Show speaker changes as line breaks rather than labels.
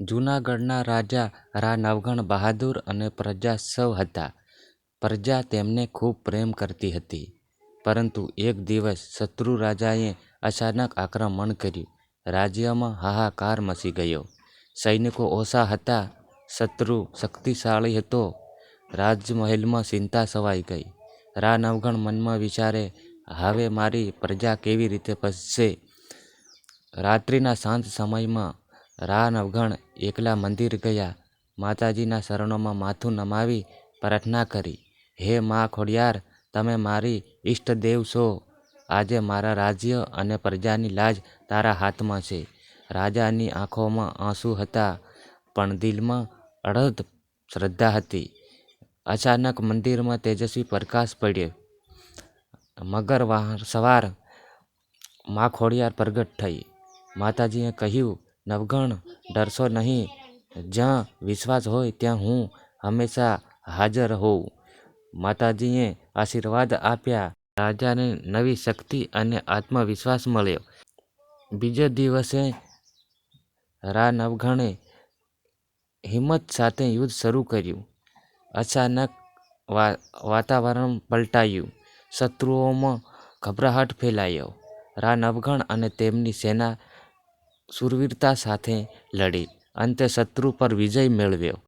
જૂનાગઢના રાજા રા નવઘણ બહાદુર અને પ્રજા સૌ હતા. પ્રજા તેમને ખૂબ પ્રેમ કરતી હતી. પરંતુ એક દિવસ શત્રુ રાજાએ અચાનક આક્રમણ કર્યું. રાજ્યમાં હાહાકાર મચી ગયો. સૈનિકો ઓછા હતા, શત્રુ શક્તિશાળી હતો. રાજમહેલમાં ચિંતા છવાઈ ગઈ. રા નવઘણ મનમાં વિચારે, હવે મારી પ્રજા કેવી રીતે બચશે? રાત્રિના શાંત સમયમાં રા નવઘણ એકલા મંદિર ગયા. માતાજીના ચરણોમાં માથું નમાવી પ્રાર્થના કરી, હે મા ખોડિયાર, તમે મારી ઈષ્ટદેવ છો. આજે મારા રાજ્ય અને પ્રજાની લાજ તારા હાથમાં છે. રાજાની આંખોમાં આંસુ હતા, પણ દિલમાં અડધ શ્રદ્ધા હતી. અચાનક મંદિરમાં તેજસ્વી પ્રકાશ પડ્યો. મગર સવાર મા ખોડિયાર પ્રગટ થઈ. માતાજીએ કહ્યું, નવઘણ, ડરશો નહીં. જ્યાં વિશ્વાસ હોય ત્યાં હું હંમેશા હાજર હોઉં. માતાજીએ આશીર્વાદ આપ્યા. રાજાને નવી શક્તિ અને આત્મવિશ્વાસ મળ્યો. બીજે દિવસે રા નવઘણે હિંમત સાથે યુદ્ધ શરૂ કર્યું. અચાનક વાતાવરણ પલટાયું. શત્રુઓમાં ગભરાટ ફેલાયો. રા નવઘણ અને તેમની સેના શૂરવીરતા સાથે લડી. અંતે શત્રુ પર વિજય મેળવ્યો.